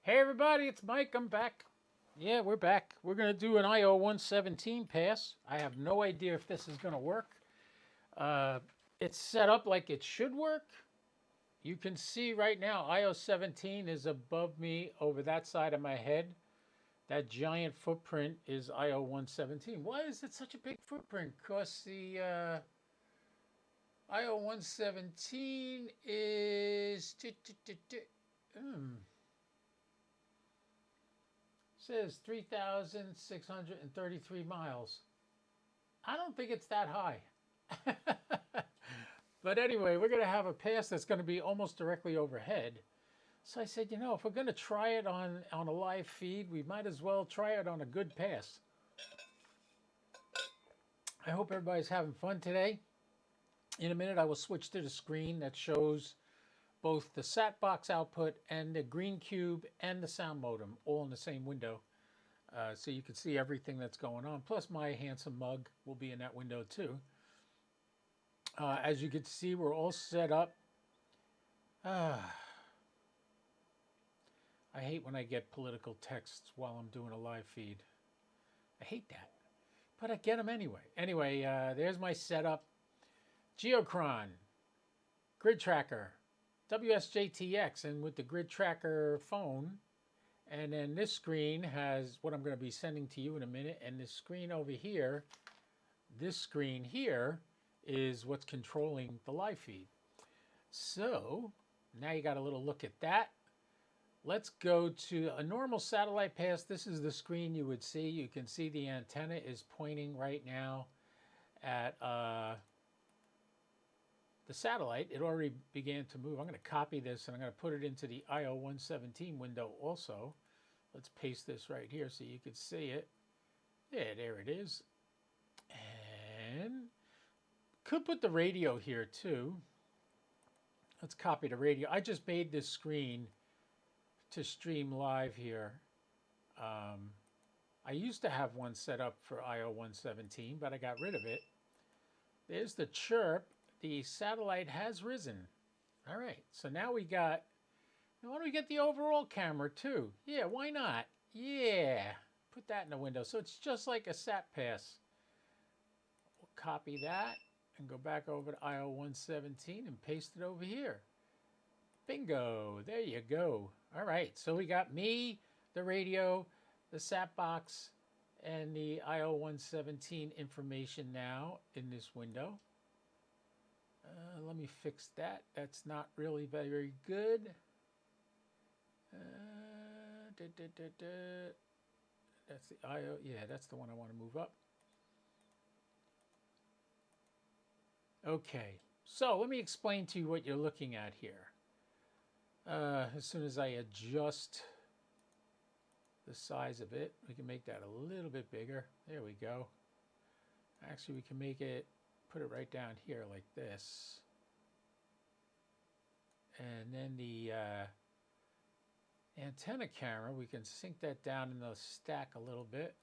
Hey everybody, it's Mike. I'm back. Yeah, we're back. We're going to do an IO-117 pass. I have no idea if this is going to work. It's set up like it should work. You can see right now IO-17 is above me over that side of my head. That giant footprint is IO-117. Why is it such a big footprint? Because the IO-117 is... says 3,633 miles. I don't think it's that high. But anyway, we're going to have a pass that's going to be almost directly overhead. So I said, if we're going to try it on a live feed, we might as well try it on a good pass. I hope everybody's having fun today. In a minute, I will switch to the screen that shows both the SAT box output and the green cube and the sound modem all in the same window. So you can see everything that's going on. Plus my handsome mug will be in that window too. As you can see, we're all set up. I hate when I get political texts while I'm doing a live feed. I hate that. But I get them anyway. Anyway, there's my setup. Geochron, grid tracker, WSJTX, and with the grid tracker phone. And then this screen has what I'm going to be sending to you in a minute. And this screen over here, this screen here is what's controlling the live feed. So now you got a little look at that. Let's go to a normal satellite pass. This is the screen you would see. You can see the antenna is pointing right now at the satellite. It already began to move. I'm going to copy this and I'm going to put it into the IO-117 window also. Let's paste this right here so you can see it. Yeah, there it is. And could put the radio here too. Let's copy the radio. I just made this screen to stream live here. I used to have one set up for IO-117, but I got rid of it. There's the chirp. The satellite has risen. All right, so now we got, why don't we get the overall camera too? Yeah, why not? Yeah, put that in the window. So it's just like a sat pass. We'll copy that and go back over to IO-117 and paste it over here. Bingo, there you go. All right, so we got me, the radio, the sat box, and the IO-117 information now in this window. Let me fix that. That's not really very good. That's the IO. Yeah, that's the one I want to move up. Okay, so let me explain to you what you're looking at here. As soon as I adjust the size of it, we can make that a little bit bigger. There we go. Actually, we can make it, put it right down here like this. And then the antenna camera, we can sink that down in the stack a little bit.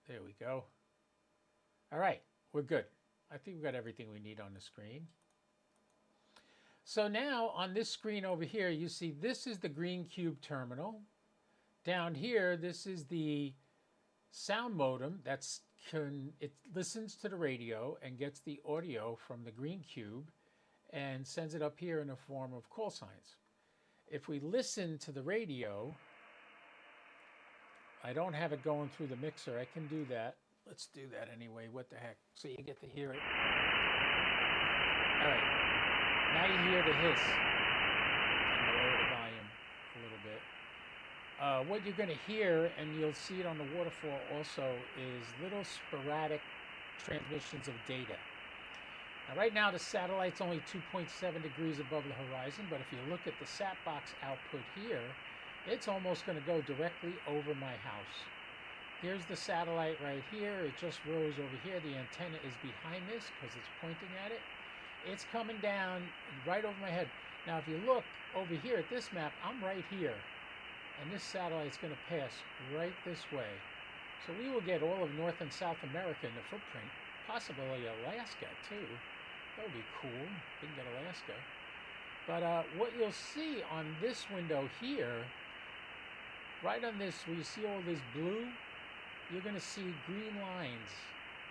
There we go. All right, we're good. I think we've got everything we need on the screen. So now on this screen over here, you see this is the green cube terminal. Down here, this is the sound modem it listens to the radio and gets the audio from the green cube and sends it up here in the form of call signs. If we listen to the radio, I don't have it going through the mixer. I can do that. Let's do that anyway. What the heck? So you get to hear it. All right. Now you hear the hiss. I'm going to lower the volume a little bit. What you're going to hear, and you'll see it on the waterfall also, is little sporadic transmissions of data. Now, right now, the satellite's only 2.7 degrees above the horizon, but if you look at the sat box output here, it's almost going to go directly over my house. Here's the satellite right here. It just rose over here. The antenna is behind this because it's pointing at it. It's coming down right over my head. Now, if you look over here at this map, I'm right here. And this satellite's going to pass right this way. So we will get all of North and South America in the footprint, possibly Alaska too. That would be cool. We can get Alaska. But what you'll see on this window here right on this, where you see all this blue, you're going to see green lines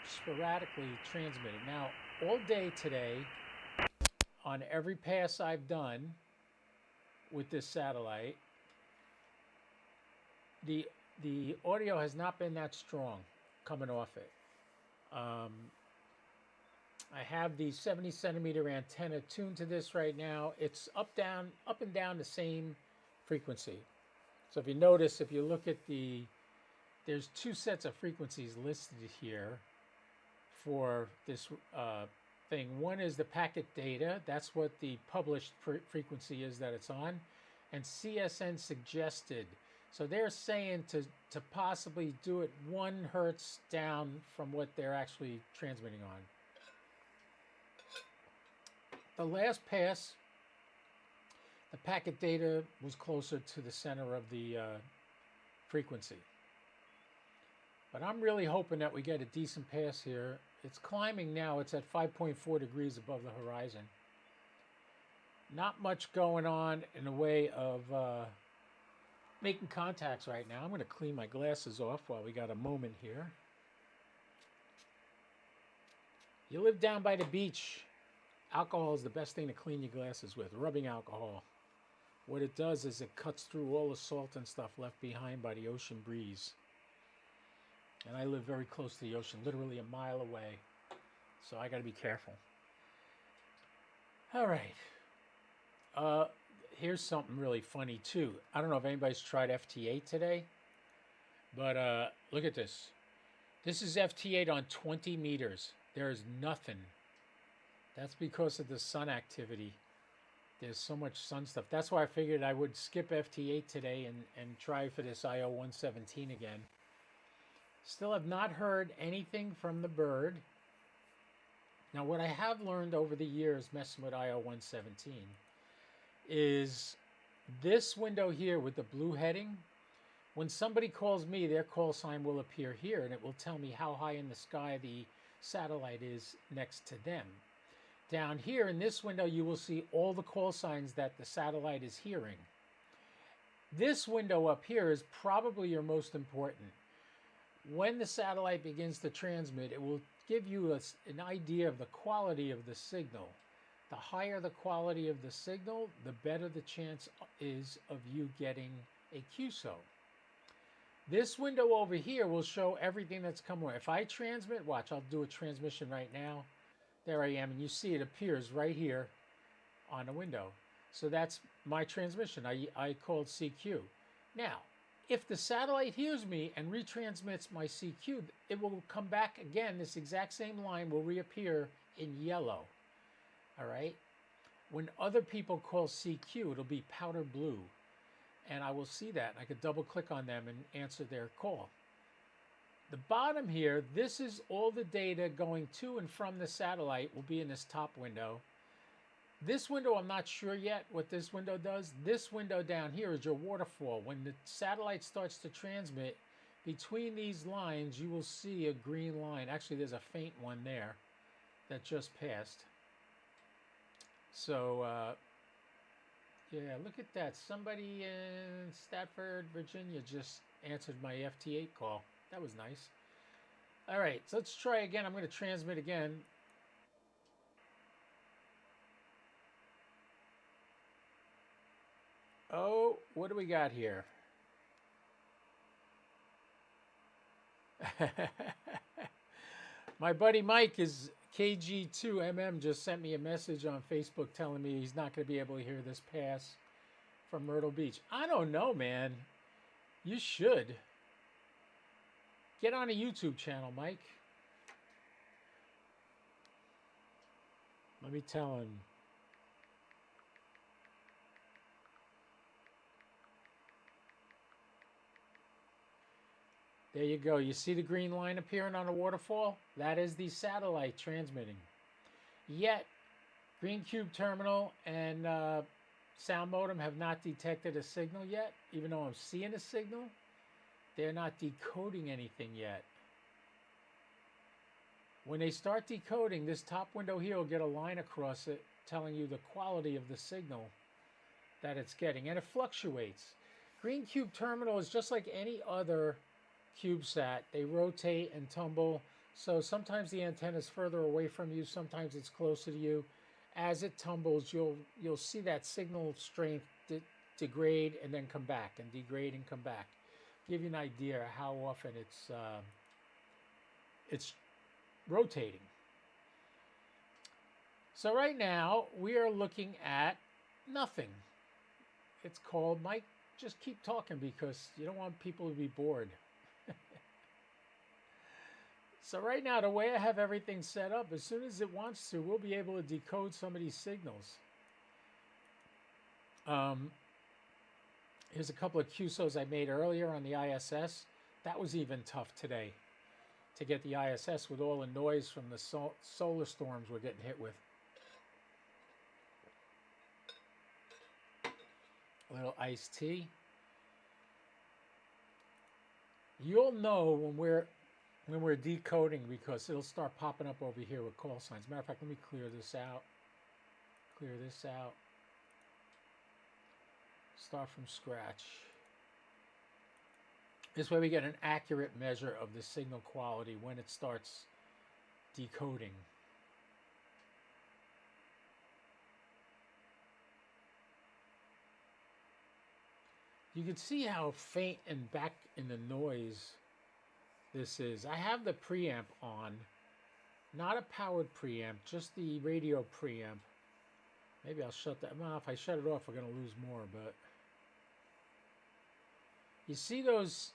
sporadically transmitted. Now, all day today, on every pass I've done with this satellite, the audio has not been that strong coming off it. I have the 70 centimeter antenna tuned to this right now. It's up and down the same frequency. So if you notice, if you look at there's two sets of frequencies listed here for this thing. One is the packet data. That's what the published frequency is that it's on. And CSN suggested. So they're saying to possibly do it 1 hertz down from what they're actually transmitting on. The last pass, the packet data was closer to the center of the frequency. But I'm really hoping that we get a decent pass here. It's climbing now. It's at 5.4 degrees above the horizon. Not much going on in the way of making contacts right now. I'm going to clean my glasses off while we got a moment here. You live down by the beach. Alcohol is the best thing to clean your glasses with, rubbing alcohol. What it does is it cuts through all the salt and stuff left behind by the ocean breeze. And I live very close to the ocean, literally a mile away. So I got to be careful. All right. Here's something really funny too. I don't know if anybody's tried FT8 today, but look at this. This is FT8 on 20 meters. There is nothing. That's because of the sun activity. There's so much sun stuff. That's why I figured I would skip FT8 today and try for this IO-117 again. Still have not heard anything from the bird. Now, what I have learned over the years messing with IO-117 is this window here with the blue heading. When somebody calls me, their call sign will appear here, and it will tell me how high in the sky the satellite is next to them. Down here in this window, you will see all the call signs that the satellite is hearing. This window up here is probably your most important. When the satellite begins to transmit, it will give you an idea of the quality of the signal. The higher the quality of the signal, the better the chance is of you getting a QSO. This window over here will show everything that's coming. If I transmit, watch, I'll do a transmission right now. There I am, and you see it appears right here on the window. So that's my transmission. I called CQ. Now, if the satellite hears me and retransmits my CQ, it will come back again. This exact same line will reappear in yellow. All right? When other people call CQ, it'll be powder blue. And I will see that. I could double click on them and answer their call. The bottom here, this is all the data going to and from the satellite will be in this top window. This window, I'm not sure yet what this window does. This window down here is your waterfall. When the satellite starts to transmit, between these lines, you will see a green line. Actually, there's a faint one there that just passed. So, yeah, look at that. Somebody in Stafford, Virginia just answered my FT8 call. That was nice. All right, so let's try again. I'm going to transmit again. Oh, what do we got here? My buddy Mike is KG2MM just sent me a message on Facebook telling me he's not going to be able to hear this pass from Myrtle Beach. I don't know, man. You should. Get on a YouTube channel, Mike. Let me tell him. There you go. You see the green line appearing on the waterfall? That is the satellite transmitting. Yet, Green Cube Terminal and Sound Modem have not detected a signal yet. Even though I'm seeing a signal, they're not decoding anything yet. When they start decoding, this top window here will get a line across it telling you the quality of the signal that it's getting. And it fluctuates. Green cube terminal is just like any other CubeSat. They rotate and tumble, so sometimes the antenna is further away from you, sometimes it's closer to you. As it tumbles, you'll see that signal strength degrade and then come back, and degrade and come back. Give you an idea how often it's rotating. So right now we are looking at nothing. It's called Mike. Just keep talking because you don't want people to be bored. So right now, the way I have everything set up, as soon as it wants to, we'll be able to decode some of these signals. Here's a couple of QSOs I made earlier on the ISS. That was even tough today to get the ISS with all the noise from the solar storms we're getting hit with. A little iced tea. You'll know when we're decoding because it'll start popping up over here with call signs. Matter of fact, let me clear this out. Clear this out. Start from scratch. This way we get an accurate measure of the signal quality when it starts decoding. You can see how faint and back in the noise this is. I have the preamp on, not a powered preamp, just the radio preamp. Maybe I'll shut that. Well, if I shut it off, we're going to lose more. But you see those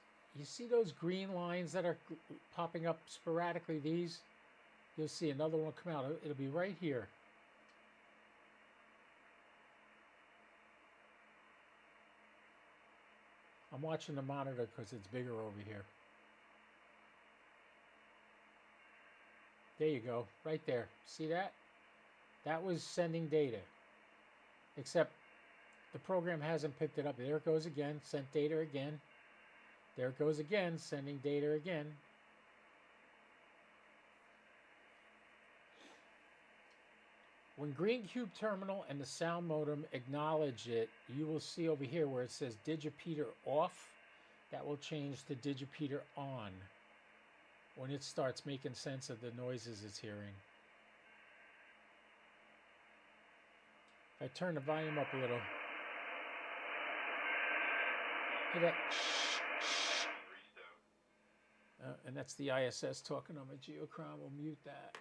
green lines that are popping up sporadically. These, you'll see another one come out. It'll be right here. I'm watching the monitor because it's bigger over here. There you go, right there. See that? That was sending data. Except the program hasn't picked it up. There it goes again, sent data again. There it goes again, sending data again. When Green Cube Terminal and the sound modem acknowledge it, you will see over here where it says Digipeater off. That will change to Digipeater on when it starts making sense of the noises it's hearing. If I turn the volume up a little. Hear that? And that's the ISS talking on my geochron. We'll mute that.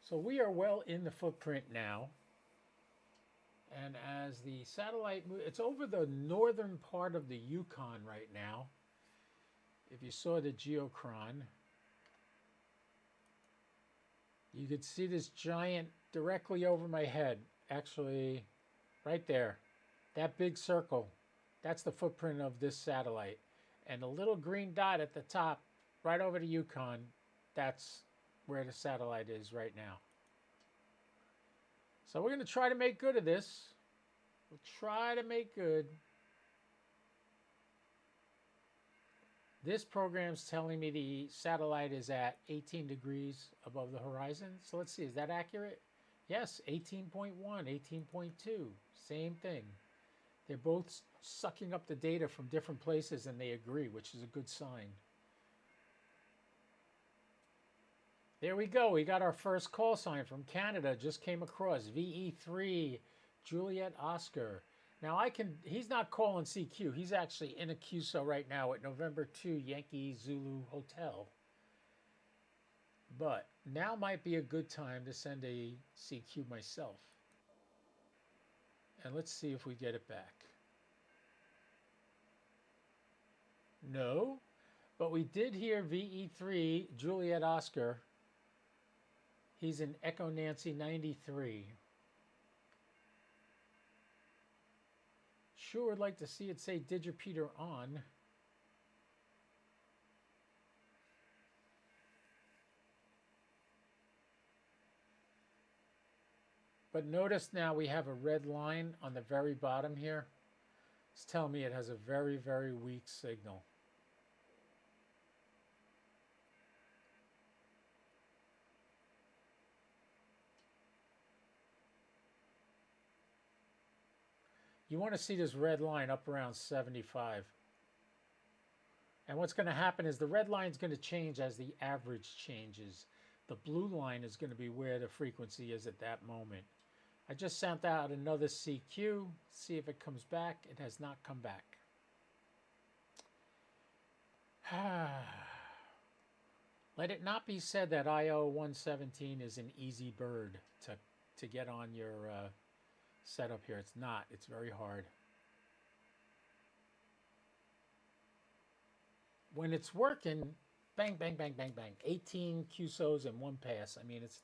So we are well in the footprint now. And as the satellite moves, it's over the northern part of the Yukon right now. If you saw the geochron, you could see this giant directly over my head. Actually, right there. That big circle, that's the footprint of this satellite. And the little green dot at the top, right over the Yukon, that's where the satellite is right now. So we're going to try to make good of this. We'll try to make good. This program's telling me the satellite is at 18 degrees above the horizon. So let's see, is that accurate? Yes, 18.1, 18.2, same thing. They're both sucking up the data from different places and they agree, which is a good sign. There we go. We got our first call sign from Canada. Just came across. VE3, Juliet Oscar. Now he's not calling CQ. He's actually in a QSO right now at November 2 Yankee Zulu Hotel. But now might be a good time to send a CQ myself. And let's see if we get it back. No, but we did hear VE3, Juliet Oscar. He's in Echo Nancy 93. Sure would like to see it say Digipeater on. But notice now we have a red line on the very bottom here. It's telling me it has a very, very weak signal. You want to see this red line up around 75. And what's going to happen is the red line is going to change as the average changes. The blue line is going to be where the frequency is at that moment. I just sent out another CQ, see if it comes back. It has not come back. Let it not be said that IO-117 is an easy bird to get on your setup here. It's not. It's very hard. When it's working, bang, bang, bang, bang, bang. 18 QSOs in one pass. I mean, it's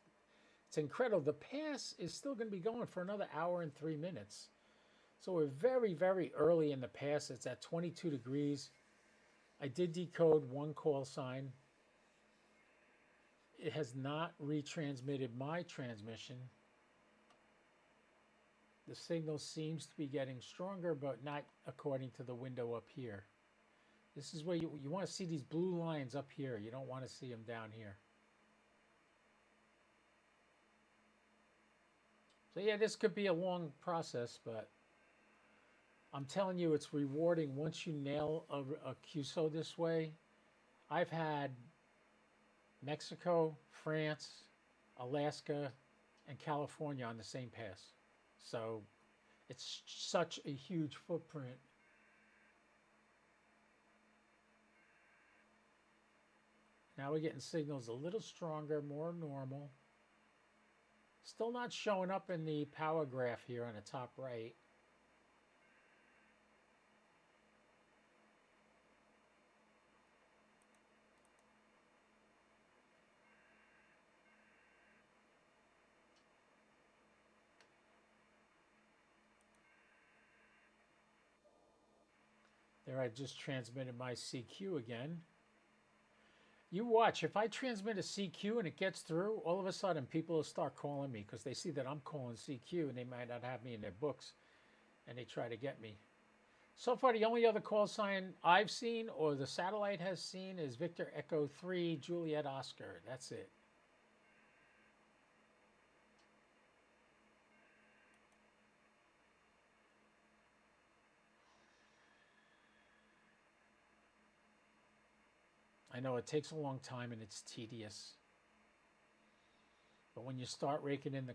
incredible. The pass is still going to be going for another hour and 3 minutes. So we're very, very early in the pass. It's at 22 degrees. I did decode one call sign. It has not retransmitted my transmission. The signal seems to be getting stronger, but not according to the window up here. This is where you want to see these blue lines up here. You don't want to see them down here. So yeah, this could be a long process, but I'm telling you, it's rewarding once you nail a QSO this way. I've had Mexico, France, Alaska, and California on the same pass. So it's such a huge footprint. Now we're getting signals a little stronger, more normal. Still not showing up in the power graph here on the top right. There, I just transmitted my CQ again. You watch, if I transmit a CQ and it gets through, all of a sudden people will start calling me because they see that I'm calling CQ and they might not have me in their books and they try to get me. So far, the only other call sign I've seen or the satellite has seen is Victor Echo 3 Juliet Oscar. That's it. I know it takes a long time and it's tedious. But when you start raking in the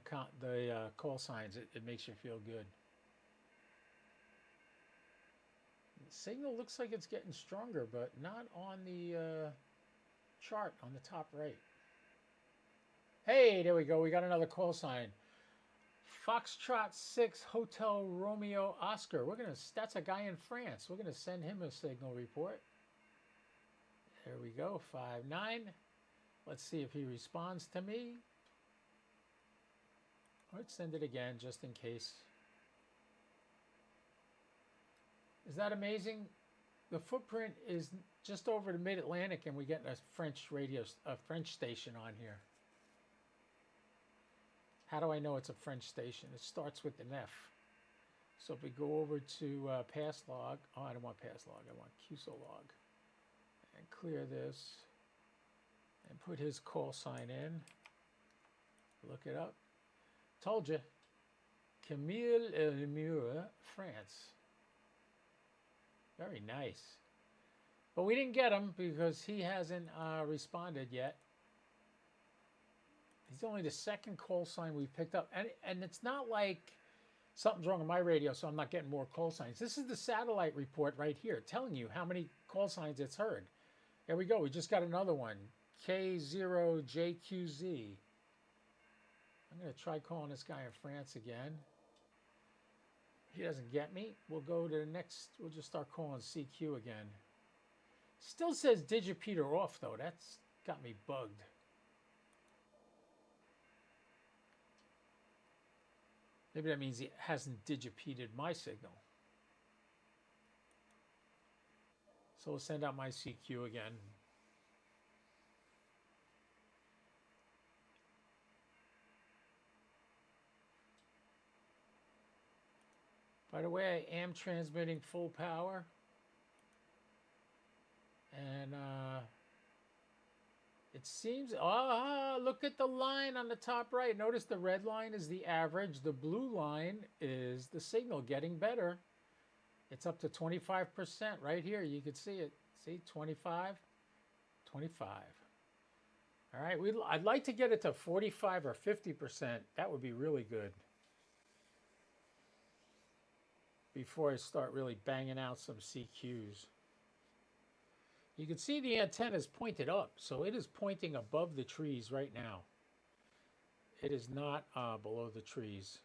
call signs, it makes you feel good. The signal looks like it's getting stronger, but not on the chart on the top right. Hey, there we go. We got another call sign. Foxtrot 6 Hotel Romeo Oscar. That's a guy in France. We're gonna send him a signal report. There we go, 5-9. Let's see if he responds to me. Let's send it again just in case. Is that amazing? The footprint is just over the mid-Atlantic and we get a French station on here. How do I know it's a French station? It starts with an F. So if we go over to pass log, oh, I don't want pass log, I want QSO log. And clear this and put his call sign in. Look it up. Told you. Camille Elmure, France. Very nice. But we didn't get him because he hasn't responded yet. He's only the second call sign we've picked up. And it's not like something's wrong with my radio, so I'm not getting more call signs. This is the satellite report right here telling you how many call signs it's heard. There we go. We just got another one. K0JQZ. I'm going to try calling this guy in France again. He doesn't get me. We'll go to the next. We'll just start calling CQ again. Still says digipeater off, though. That's got me bugged. Maybe that means he hasn't digipeated my signal. So we'll send out my CQ again. By the way, I am transmitting full power. And It seems, look at the line on the top right. Notice the red line is the average. The blue line is the signal getting better. It's up to 25% right here. You can see it. See, 25, 25. All right, I'd like to get it to 45 or 50%. That would be really good. Before I start really banging out some CQs. You can see the antenna is pointed up, so it is pointing above the trees right now. It is not below the trees.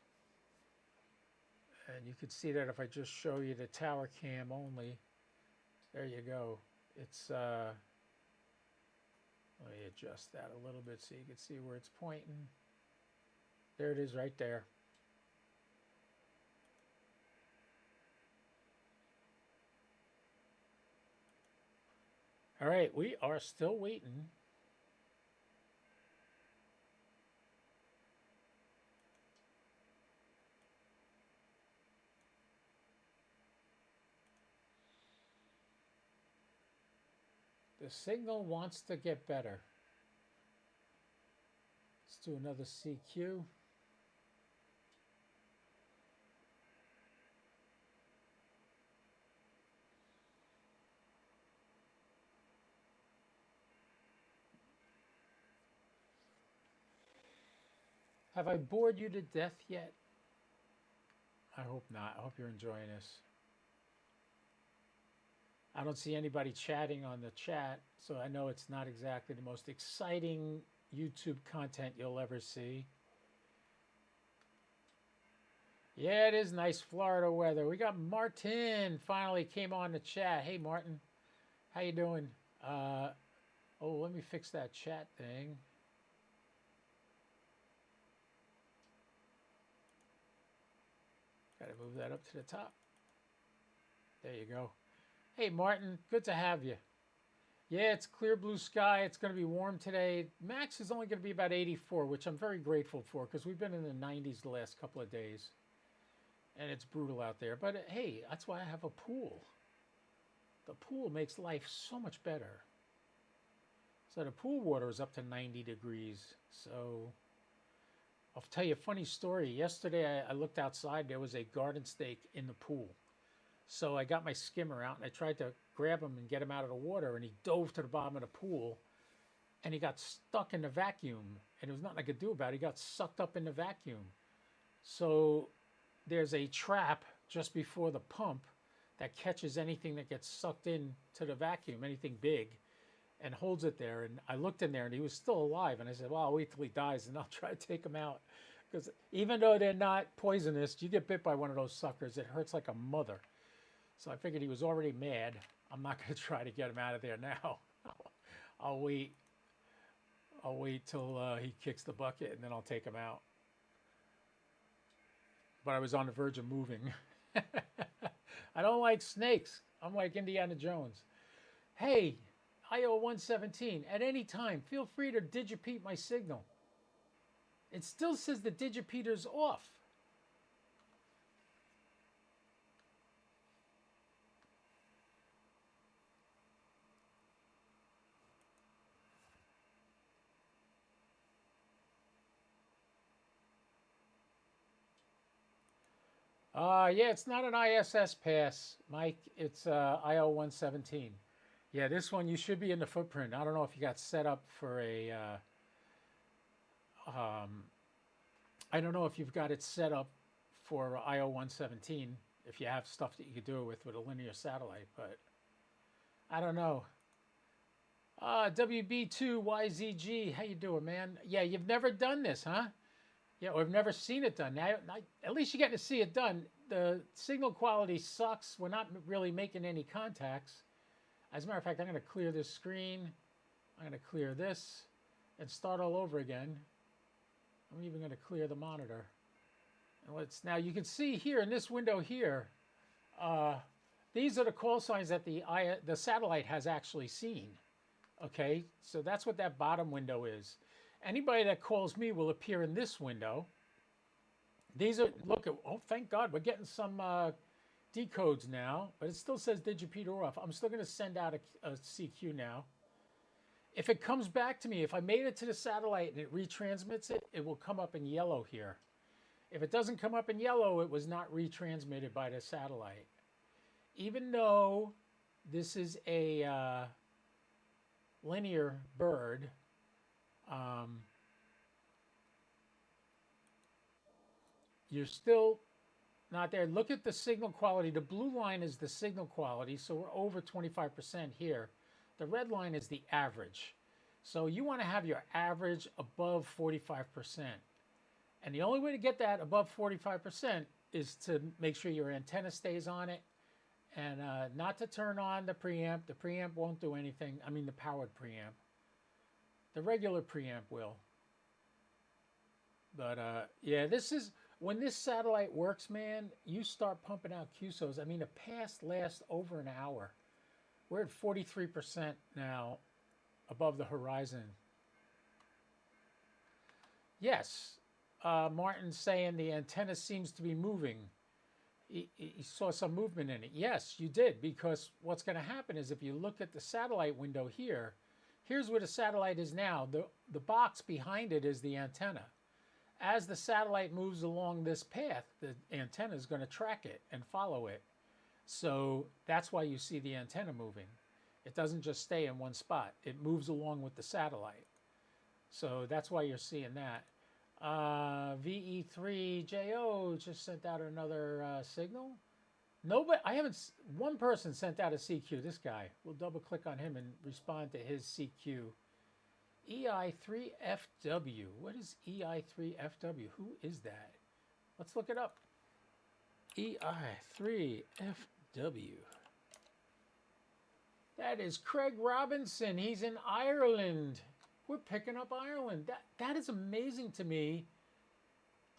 And you can see that if I just show you the tower cam only. There you go. It's, let me adjust that a little bit so you can see where it's pointing. There it is right there. All right, we are still waiting. The signal wants to get better. Let's do another CQ. Have I bored you to death yet? I hope not. I hope you're enjoying this. I don't see anybody chatting on the chat, so I know it's not exactly the most exciting YouTube content you'll ever see. Yeah, it is nice Florida weather. We got Martin finally came on the chat. Hey, Martin. How you doing? Oh, let me fix that chat thing. Got to move that up to the top. There you go. Hey, Martin, good to have you. Yeah, it's clear blue sky. It's going to be warm today. Max is only going to be about 84, which I'm very grateful for because we've been in the 90s the last couple of days. And it's brutal out there. But hey, that's why I have a pool. The pool makes life so much better. So the pool water is up to 90 degrees. So I'll tell you a funny story. Yesterday, I looked outside. There was a garden snake in the pool. So I got my skimmer out and I tried to grab him and get him out of the water, and he dove to the bottom of the pool and he got stuck in the vacuum, and there was nothing I could do about it. He got sucked up in the vacuum. So there's a trap just before the pump that catches anything that gets sucked in to the vacuum, anything big, and holds it there. And I looked in there and he was still alive, and I said, well, I'll wait till he dies and I'll try to take him out, because even though they're not poisonous, you get bit by one of those suckers, it hurts like a mother. So I figured he was already mad. I'm not going to try to get him out of there now. I'll wait. I'll wait till he kicks the bucket, and then I'll take him out. But I was on the verge of moving. I don't like snakes. I'm like Indiana Jones. Hey, IO-117, at any time, feel free to digipeat my signal. It still says the digipeater's off. Yeah, it's not an ISS pass, Mike. It's IO-117. Yeah, this one you should be in the footprint. I don't know if you got set up for a. I don't know if you've got it set up for IO-117. If you have stuff that you could do it with a linear satellite, but I don't know. WB2YZG, how you doing, man? Yeah, you've never done this, huh? Yeah, or I've never seen it done. Now, at least you get to see it done. The signal quality sucks. We're not really making any contacts. As a matter of fact, I'm going to clear this screen. I'm going to clear this and start all over again. I'm even going to clear the monitor. And now you can see here in this window here, these are the call signs that the satellite has actually seen. Okay, so that's what that bottom window is. Anybody that calls me will appear in this window. These are, look, oh, thank God, we're getting some decodes now, but it still says digipeater off. I'm still going to send out a CQ now. If it comes back to me, if I made it to the satellite and it retransmits it, it will come up in yellow here. If it doesn't come up in yellow, it was not retransmitted by the satellite. Even though this is a linear bird, you're still not there. Look at the signal quality. The blue line is the signal quality, so we're over 25% here. The red line is the average. So you want to have your average above 45%. And the only way to get that above 45% is to make sure your antenna stays on it and not to turn on the preamp. The preamp won't do anything. I mean the powered preamp. The regular preamp will. But yeah, this is, when this satellite works, man, you start pumping out QSOs. I mean, the pass lasts over an hour. We're at 43% now above the horizon. Yes, Martin's saying the antenna seems to be moving. He saw some movement in it. Yes, you did, because what's going to happen is if you look at the satellite window here, here's where the satellite is now. The box behind it is the antenna. As the satellite moves along this path, the antenna is going to track it and follow it. So that's why you see the antenna moving. It doesn't just stay in one spot. It moves along with the satellite. So that's why you're seeing that. VE3JO just sent out another signal. Nobody, I haven't, one person sent out a CQ, this guy. We'll double click on him and respond to his CQ. EI3FW. What is EI3FW? Who is that? Let's look it up. EI3FW. That is Craig Robinson. He's in Ireland. We're picking up Ireland. That is amazing to me.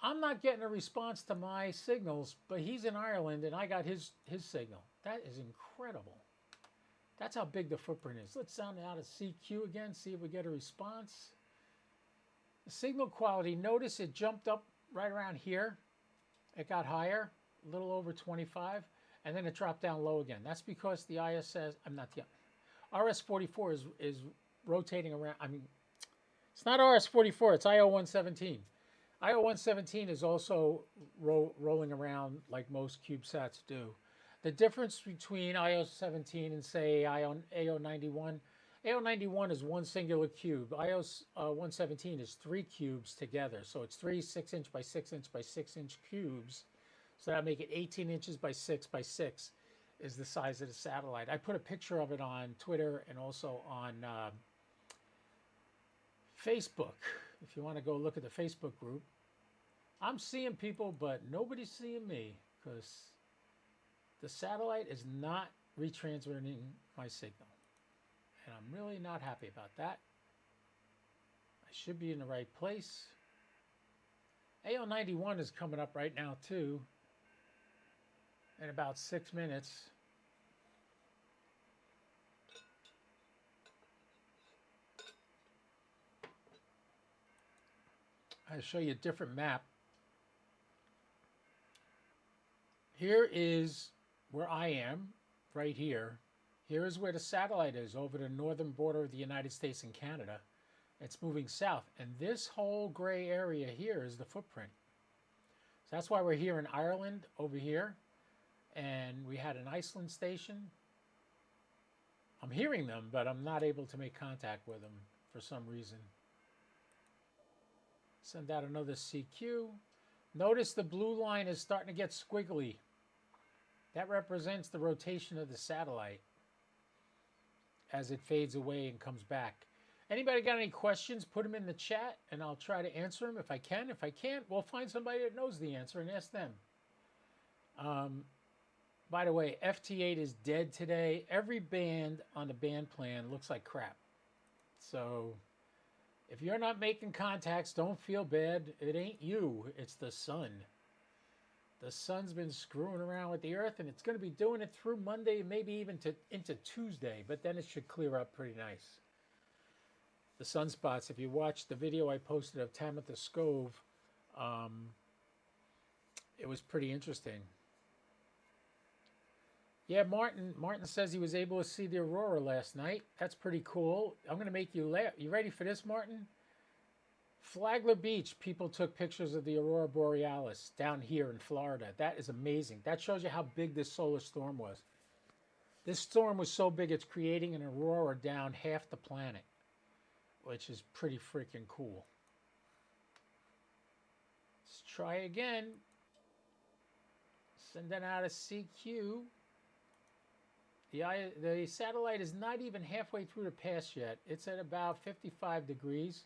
I'm not getting a response to my signals, but he's in Ireland and I got his signal. That is incredible. That's how big the footprint is. Let's sound out a CQ again, see if we get a response. The signal quality, notice it jumped up right around here. It got higher, a little over 25, and then it dropped down low again. That's because the RS-44 is rotating around. I mean, it's not RS-44, it's IO-117. IO-117 is also rolling around like most CubeSats do. The difference between IO-17 and, say, AO-91, AO-91 is one singular cube. IO-117 is 3 cubes together. So it's 3 6-inch by 6-inch by 6-inch cubes. So that make it 18 inches by 6 by 6 is the size of the satellite. I put a picture of it on Twitter and also on Facebook. If you want to go look at the Facebook group. I'm seeing people, but nobody's seeing me because the satellite is not retransmitting my signal. And I'm really not happy about that. I should be in the right place. AO-91 is coming up right now too. In about 6 minutes. I'll show you a different map. Here is where I am, right here. Here is where the satellite is, over the northern border of the United States and Canada. It's moving south, and this whole gray area here is the footprint. So that's why we're here in Ireland, over here, and we had an Iceland station. I'm hearing them, but I'm not able to make contact with them for some reason. Send out another CQ. Notice the blue line is starting to get squiggly. That represents the rotation of the satellite as it fades away and comes back. Anybody got any questions, put them in the chat and I'll try to answer them if I can. If I can't, we'll find somebody that knows the answer and ask them. By the way, FT8 is dead today. Every band on the band plan looks like crap. So if you're not making contacts, don't feel bad. It ain't you, it's the sun. The sun's been screwing around with the earth, and it's going to be doing it through Monday, maybe even into Tuesday, but then it should clear up pretty nice. The sunspots, if you watch the video I posted of Tamitha Skov, it was pretty interesting. Yeah, Martin says he was able to see the aurora last night. That's pretty cool. I'm going to make you laugh. You ready for this, Martin? Flagler Beach, people took pictures of the aurora borealis down here in Florida. That is amazing. That shows you how big this solar storm was. This storm was so big it's creating an aurora down half the planet, which is pretty freaking cool. Let's try again. Sending out a CQ. The satellite is not even halfway through the pass yet. It's at about 55 degrees.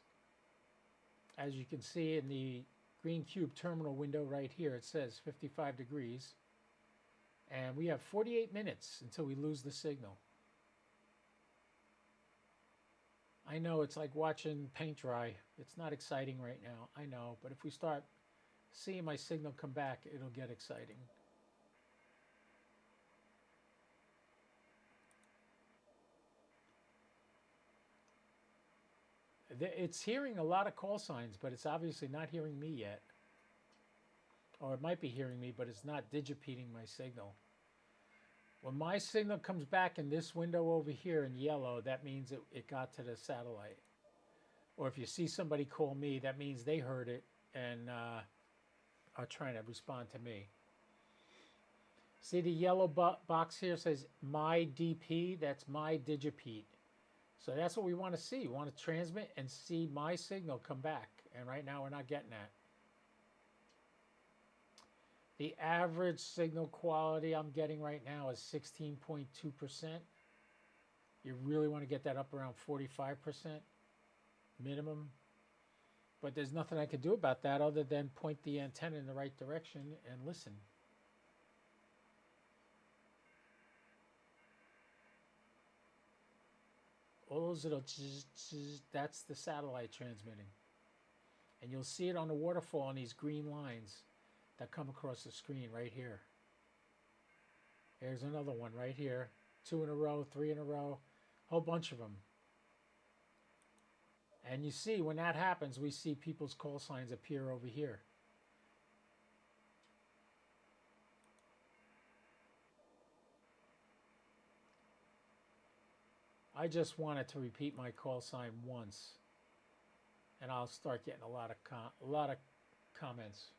As you can see in the green cube terminal window right here, it says 55 degrees. And we have 48 minutes until we lose the signal. I know it's like watching paint dry. It's not exciting right now, I know. But if we start seeing my signal come back, it'll get exciting. It's hearing a lot of call signs, but it's obviously not hearing me yet. Or it might be hearing me, but it's not digipeating my signal. When my signal comes back in this window over here in yellow, that means it got to the satellite. Or if you see somebody call me, that means they heard it and are trying to respond to me. See the yellow box here says my DP, that's my digipeat. So that's what we want to see. We want to transmit and see my signal come back. And right now we're not getting that. The average signal quality I'm getting right now is 16.2%. You really want to get that up around 45% minimum. But there's nothing I can do about that other than point the antenna in the right direction and listen. All those little that's the satellite transmitting. And you'll see it on the waterfall on these green lines that come across the screen right here. Here's another one right here. 2 in a row, 3 in a row, whole bunch of them. And you see when that happens, we see people's call signs appear over here. I just wanted to repeat my call sign once, and I'll start getting a lot of comments.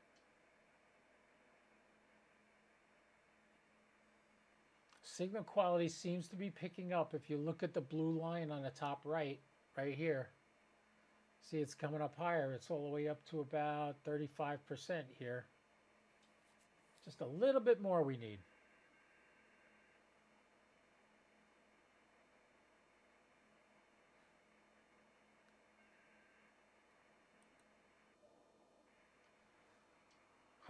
Signal quality seems to be picking up. If you look at the blue line on the top right here, see it's coming up higher. It's all the way up to about 35% here. Just a little bit more we need.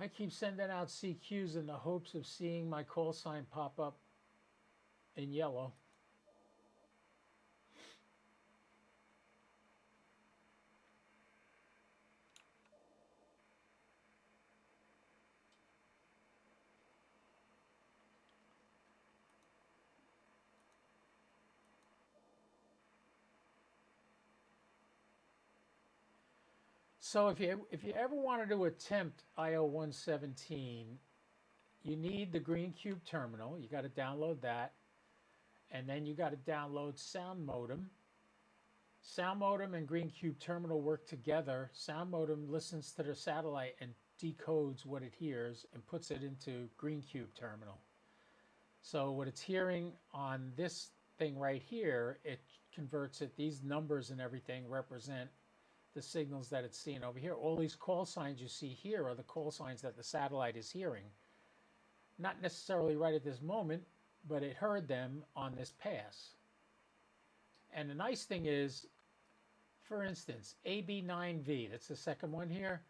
I keep sending out CQs in the hopes of seeing my call sign pop up in yellow. So if you ever wanted to attempt IO-117, you need the green cube terminal. You got to download that. And then you got to download sound modem. Sound modem and green cube terminal work together. Sound modem listens to the satellite and decodes what it hears and puts it into green cube terminal. So what it's hearing on this thing right here, it converts it. These numbers and everything represent the signals that it's seeing over here. All these call signs you see here are the call signs that the satellite is hearing. Not necessarily right at this moment, but it heard them on this pass. And the nice thing is, for instance, AB9V, that's the second one here,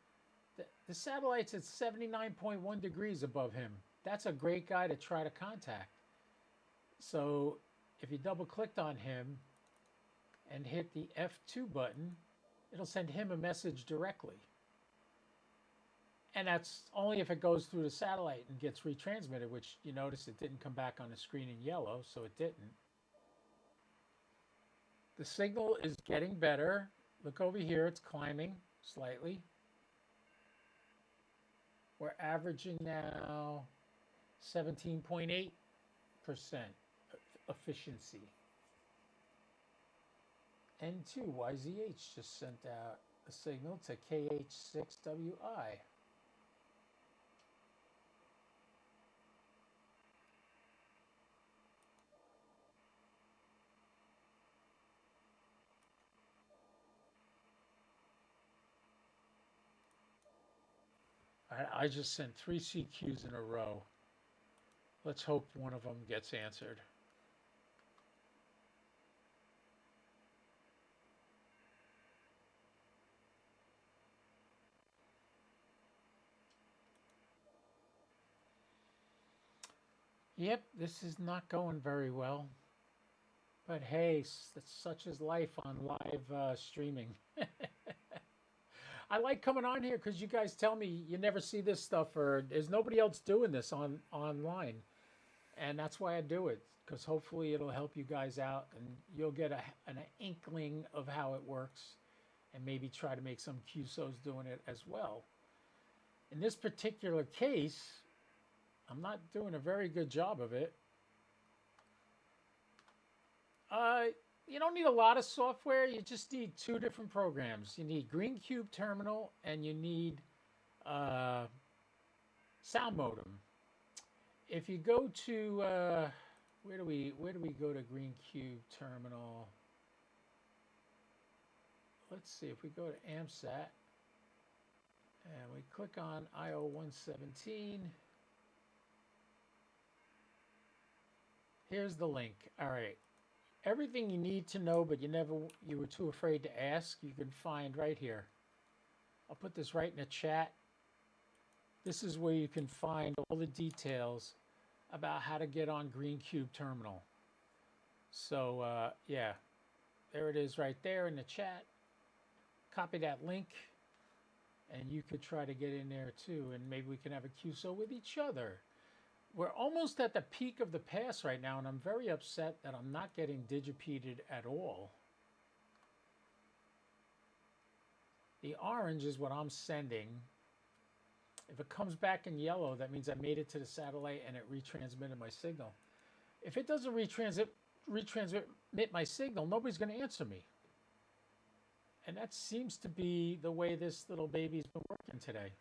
the satellite's at 79.1 degrees above him. That's a great guy to try to contact. So if you double clicked on him and hit the F2 button, it'll send him a message directly. And that's only if it goes through the satellite and gets retransmitted, which you notice it didn't come back on the screen in yellow, so it didn't. The signal is getting better. Look over here, it's climbing slightly. We're averaging now 17.8% efficiency. N2YZH just sent out a signal to KH6WI. I just sent 3 CQs in a row. Let's hope one of them gets answered. Yep, this is not going very well. But hey, such is life on live streaming. I like coming on here because you guys tell me you never see this stuff or there's nobody else doing this online. And that's why I do it, because hopefully it'll help you guys out and you'll get an inkling of how it works and maybe try to make some QSOs doing it as well. In this particular case, I'm not doing a very good job of it. You don't need a lot of software. You just need 2 different programs. You need Green Cube Terminal and you need Sound Modem. If you go to where do we go to Green Cube Terminal? Let's see, if we go to AMSAT and we click on IO-117. Here's the link. All right. Everything you need to know, but you were too afraid to ask, you can find right here. I'll put this right in the chat. This is where you can find all the details about how to get on Green Cube Terminal. So yeah, there it is right there in the chat. Copy that link and you could try to get in there too, and maybe we can have a QSO with each other. We're almost at the peak of the pass right now, and I'm very upset that I'm not getting digipeated at all. The orange is what I'm sending. If it comes back in yellow, that means I made it to the satellite and it retransmitted my signal. If it doesn't retransmit my signal, nobody's going to answer me. And that seems to be the way this little baby's been working today.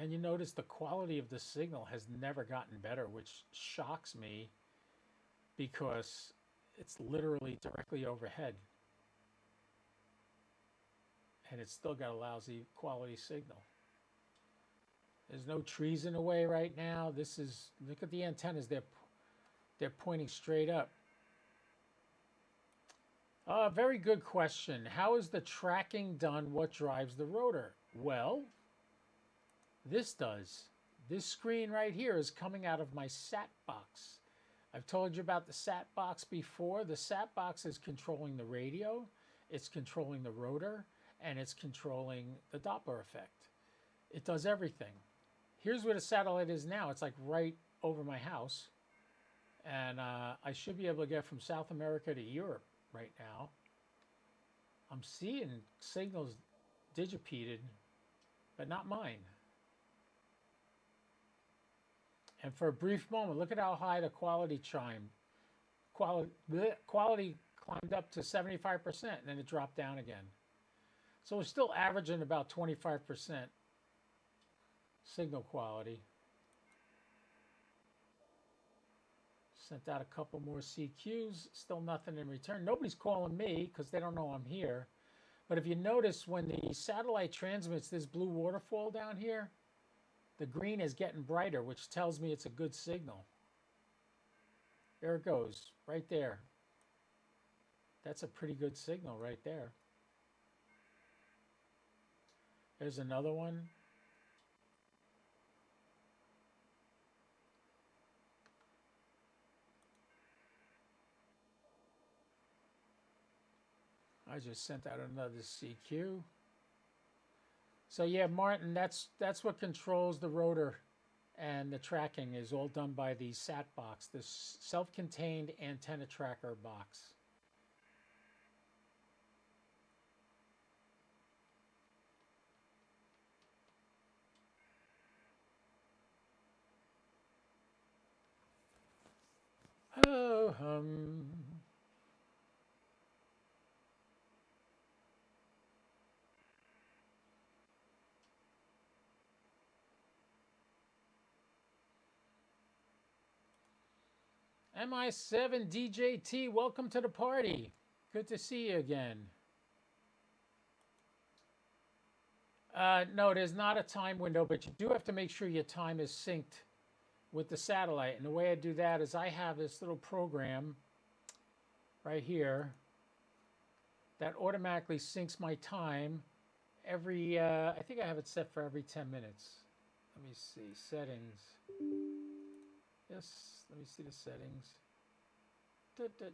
And you notice the quality of the signal has never gotten better, which shocks me because it's literally directly overhead. And it's still got a lousy quality signal. There's no trees in the way right now. Look at the antennas. They're pointing straight up. Very good question. How is the tracking done? What drives the rotor? Well, this does. This screen right here is coming out of my SAT box. I've told you about the SAT box before. The SAT box is controlling the radio, it's controlling the rotor, and it's controlling the Doppler effect. It does everything. Here's where the satellite is now. It's like right over my house. And I should be able to get from South America to Europe right now. I'm seeing signals digipeated, but not mine. And for a brief moment, look at how high the quality quality climbed up to 75%, and then it dropped down again. So we're still averaging about 25% signal quality. Sent out a couple more CQs, still nothing in return. Nobody's calling me because they don't know I'm here. But if you notice, when the satellite transmits this blue waterfall down here, the green is getting brighter, which tells me it's a good signal. There it goes, right there. That's a pretty good signal right there. There's another one. I just sent out another CQ. So yeah, Martin, that's what controls the rotor, and the tracking is all done by the SAT box, this self-contained antenna tracker box. Oh, hum. MI7 DJT, welcome to the party. Good to see you again. No, there's not a time window, but you do have to make sure your time is synced with the satellite. And the way I do that is I have this little program right here that automatically syncs my time every, I think I have it set for every 10 minutes. Let me see, settings. Yes, let me see the settings.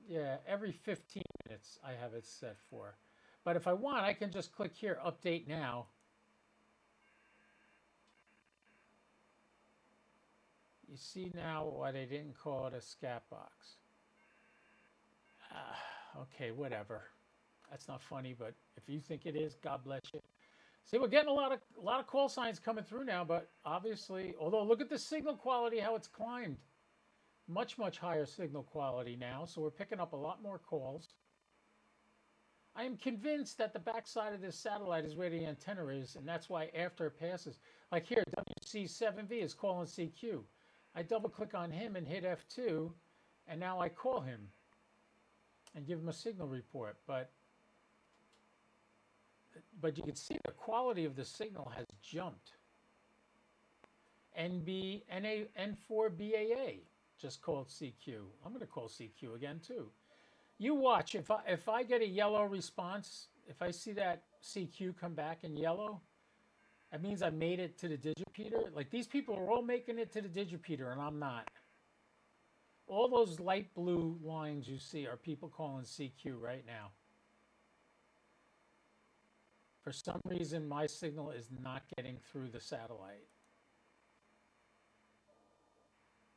Yeah, every 15 minutes I have it set for. But if I want, I can just click here, update now. You see now why they didn't call it a scat box. Okay, whatever. That's not funny, but if you think it is, God bless you. See, we're getting a lot of call signs coming through now, but obviously, although look at the signal quality, how it's climbed. Much, much higher signal quality now, so we're picking up a lot more calls. I am convinced that the backside of this satellite is where the antenna is, and that's why after it passes, like here, WC7V is calling CQ. I double click on him and hit F2, and now I call him and give him a signal report. But you can see the quality of the signal has jumped. N4BAA just called CQ. I'm going to call CQ again too. You watch, if I get a yellow response, if I see that CQ come back in yellow, that means I made it to the digipeater. Like these people are all making it to the digipeater and I'm not. All those light blue lines you see are people calling CQ right now. For some reason, my signal is not getting through the satellite.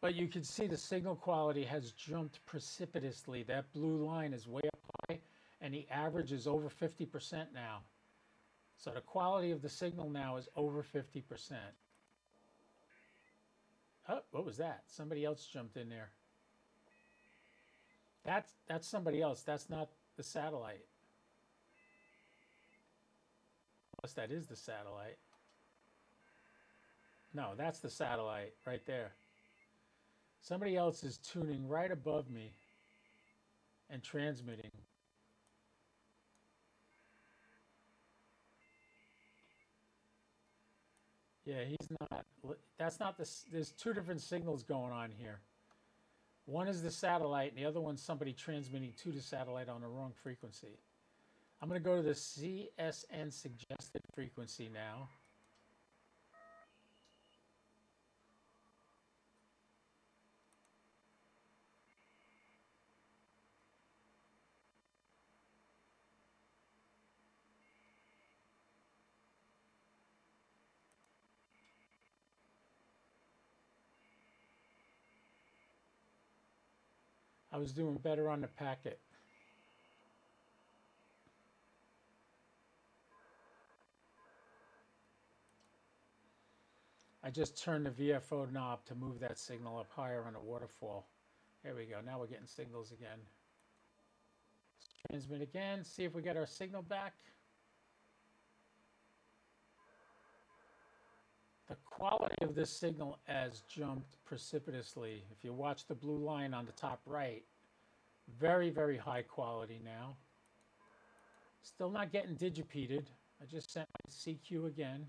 But you can see the signal quality has jumped precipitously. That blue line is way up high, and the average is over 50% now. So the quality of the signal now is over 50%. Oh, what was that? Somebody else jumped in there. That's somebody else. That's not the satellite. Unless that is the satellite. No, that's the satellite right there. Somebody else is tuning right above me and transmitting. Yeah, he's not. That's not the. There's two different signals going on here. One is the satellite, and the other one's somebody transmitting to the satellite on the wrong frequency. I'm going to go to the CSN suggested frequency now. I was doing better on the packet. I just turned the VFO knob to move that signal up higher on the waterfall. There we go. Now we're getting signals again. Let's transmit again. See if we get our signal back. The quality of this signal has jumped precipitously. If you watch the blue line on the top right, very, very high quality now. Still not getting digipeated. I just sent my CQ again.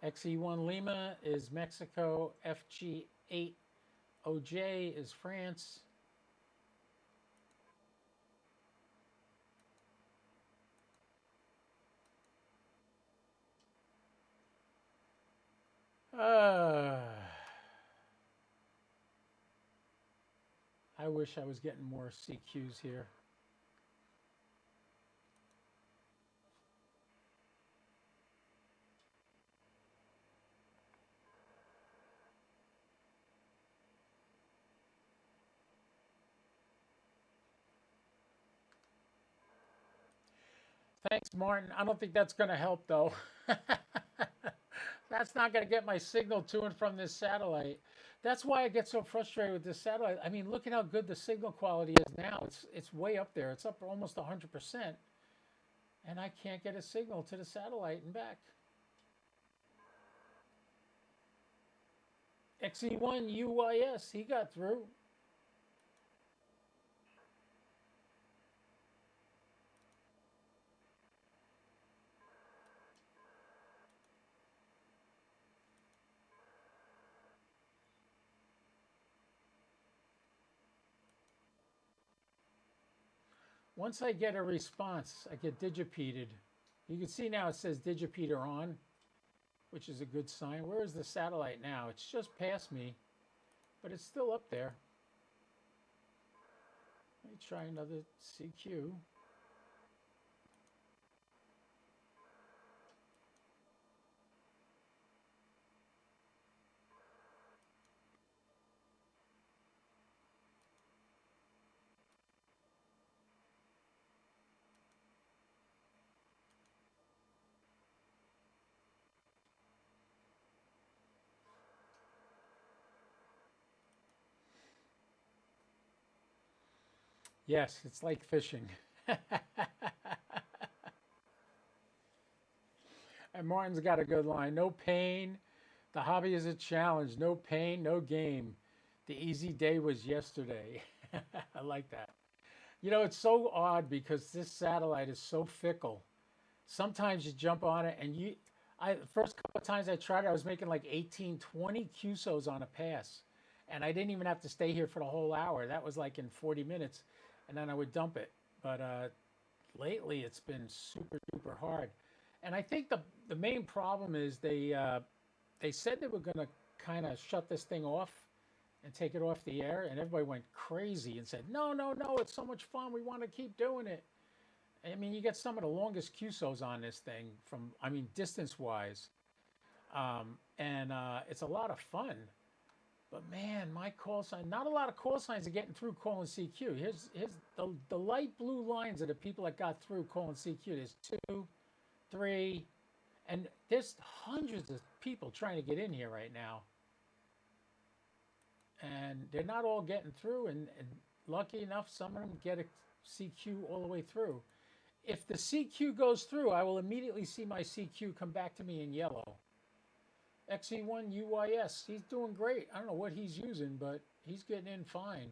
XE1 Lima is Mexico. FG8 OJ is France. I wish I was getting more CQs here. Thanks, Martin. I don't think that's going to help, though. That's not going to get my signal to and from this satellite. That's why I get so frustrated with this satellite. I mean, look at how good the signal quality is now. It's way up there. It's up almost 100%, and I can't get a signal to the satellite and back. XE1 UYS, he got through. Once I get a response, I get digipeated. You can see now it says digipeater on, which is a good sign. Where is the satellite now? It's just past me, but it's still up there. Let me try another CQ. Yes, it's like fishing. And Martin's got a good line. No pain. The hobby is a challenge. No pain, no game. The easy day was yesterday. I like that. You know, it's so odd because this satellite is so fickle. Sometimes you jump on it and the first couple of times I tried it, I was making like 18, 20 QSOs on a pass. And I didn't even have to stay here for the whole hour. That was like in 40 minutes. And then I would dump it. But lately it's been super, super hard. And I think the main problem is they said they were going to kind of shut this thing off and take it off the air. And everybody went crazy and said, no, no, no, it's so much fun. We want to keep doing it. I mean, you get some of the longest QSOs on this thing from, I mean, distance-wise. And it's a lot of fun. But man, my call sign, not a lot of call signs are getting through calling CQ. Here's the light blue lines are the people that got through calling CQ. There's 2, 3, and there's hundreds of people trying to get in here right now. And they're not all getting through, and lucky enough, some of them get a CQ all the way through. If the CQ goes through, I will immediately see my CQ come back to me in yellow. XE1 UYS, he's doing great. I don't know what he's using, but he's getting in fine.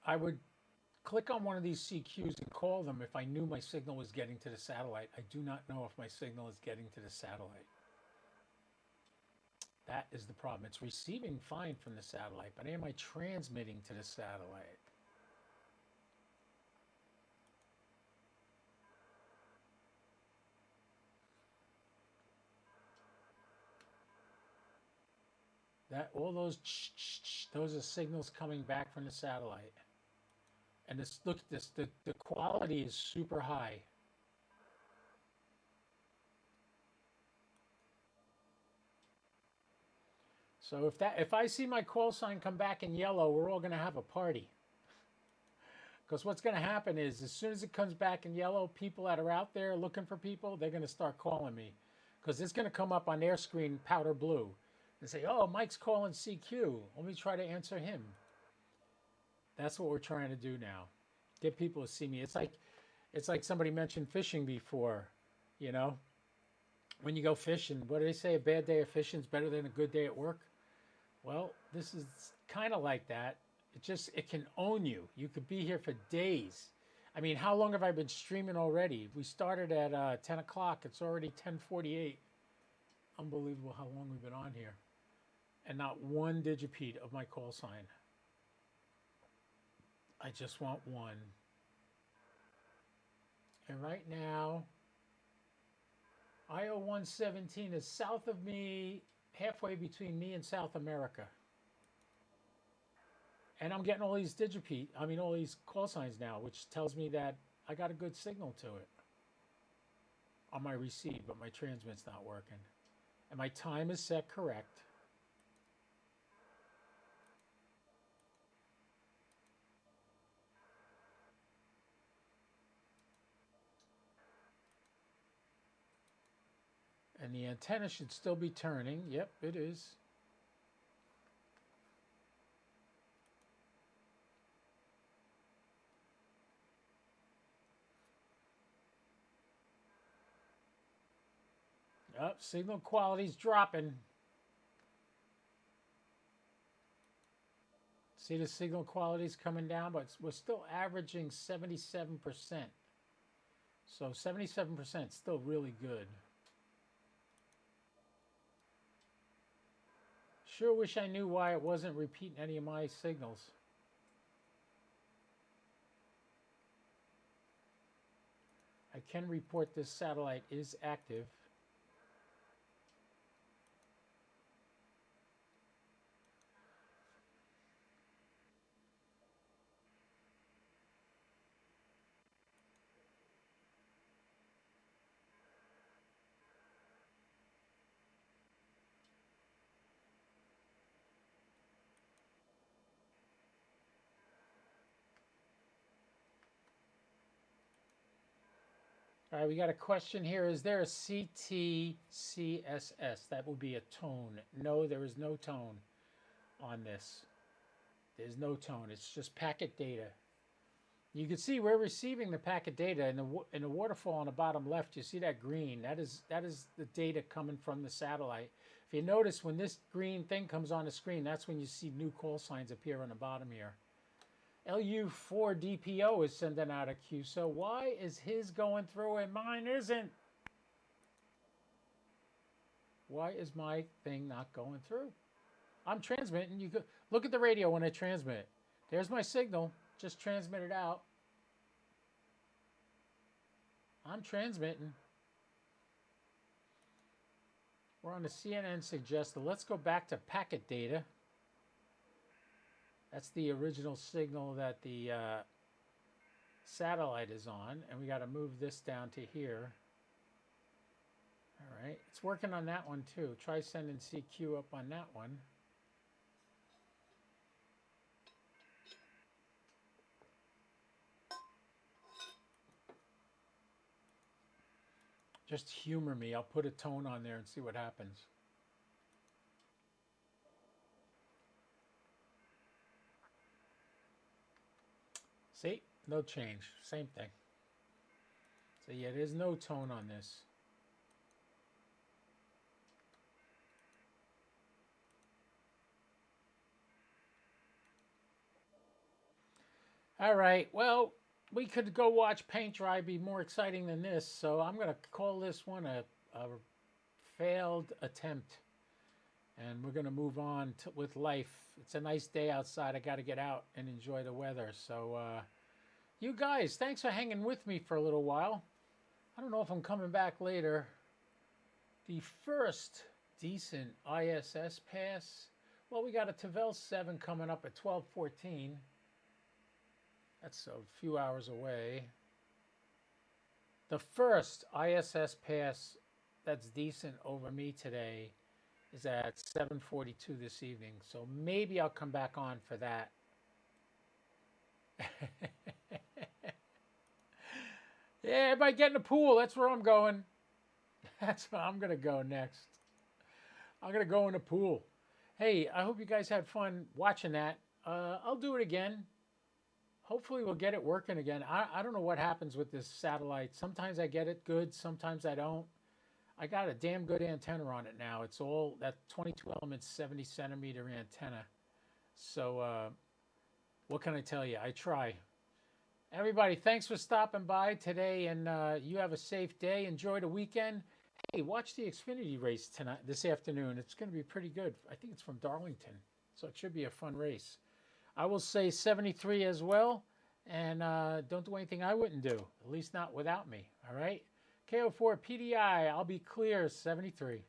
I would click on one of these CQs and call them if I knew my signal was getting to the satellite. I do not know if my signal is getting to the satellite. That is the problem. It's receiving fine from the satellite, but am I transmitting to the satellite? That all those those are signals coming back from the satellite. And this, look at this, the quality is super high. So if I see my call sign come back in yellow, we're all going to have a party. Because what's going to happen is as soon as it comes back in yellow, people that are out there looking for people, they're going to start calling me. Because it's going to come up on their screen powder blue and say, oh, Mike's calling CQ. Let me try to answer him. That's what we're trying to do now. Get people to see me. It's like somebody mentioned fishing before, you know? When you go fishing, what do they say? A bad day of fishing is better than a good day at work. Well, this is kind of like that. It can own you. You could be here for days. I mean, how long have I been streaming already? We started at 10 o'clock. It's already 10:48. Unbelievable how long we've been on here. And not one digipeat of my call sign. I just want one. And right now, IO-117 is south of me, halfway between me and South America. And I'm getting all these all these call signs now, which tells me that I got a good signal to it. on my receive, but my transmit's not working. And my time is set correct. And the antenna should still be turning. Yep, it is. Oh, signal quality's dropping. See the signal quality's coming down, but we're still averaging 77%. So 77% is still really good. Sure wish I knew why it wasn't repeating any of my signals. I can report this satellite is active. All right, we got a question here. Is there a CTCSS? That would be a tone. No, there is no tone on this. There's no tone. It's just packet data. You can see we're receiving the packet data in the waterfall on the bottom left. You see that green? That is the data coming from the satellite. If you notice, when this green thing comes on the screen, that's when you see new call signs appear on the bottom here. LU4DPO is sending out a Q. So why is his going through and mine isn't? Why is my thing not going through? I'm transmitting. You go, look at the radio when I transmit. There's my signal. Just transmit it out. I'm transmitting. We're on the CNN suggested. Let's go back to packet data. That's the original signal that the satellite is on. And we got to move this down to here. All right. It's working on that one too. Try sending CQ up on that one. Just humor me. I'll put a tone on there and see what happens. See? No change. Same thing. So yeah, there's no tone on this. All right. Well, we could go watch paint dry, be more exciting than this. So I'm going to call this one a failed attempt. And we're going to move on with life. It's a nice day outside. I got to get out and enjoy the weather. So you guys, thanks for hanging with me for a little while. I don't know if I'm coming back later. The first decent ISS pass. Well, we got a Tavel 7 coming up at 12:14. That's a few hours away. The first ISS pass that's decent over me today is at 7:42 this evening. So maybe I'll come back on for that. Yeah, everybody get in the pool. That's where I'm going. That's where I'm going to go next. I'm going to go in the pool. Hey, I hope you guys had fun watching that. I'll do it again. Hopefully we'll get it working again. I don't know what happens with this satellite. Sometimes I get it good. Sometimes I don't. I got a damn good antenna on it now. It's all that 22 elements, 70 centimeter antenna. So what can I tell you? I try. Everybody, thanks for stopping by today, and you have a safe day. Enjoy the weekend. Hey, watch the Xfinity race this afternoon. It's going to be pretty good. I think it's from Darlington, so it should be a fun race. I will say 73 as well, and don't do anything I wouldn't do, at least not without me, all right? KO4 PDI, I'll be clear, 73.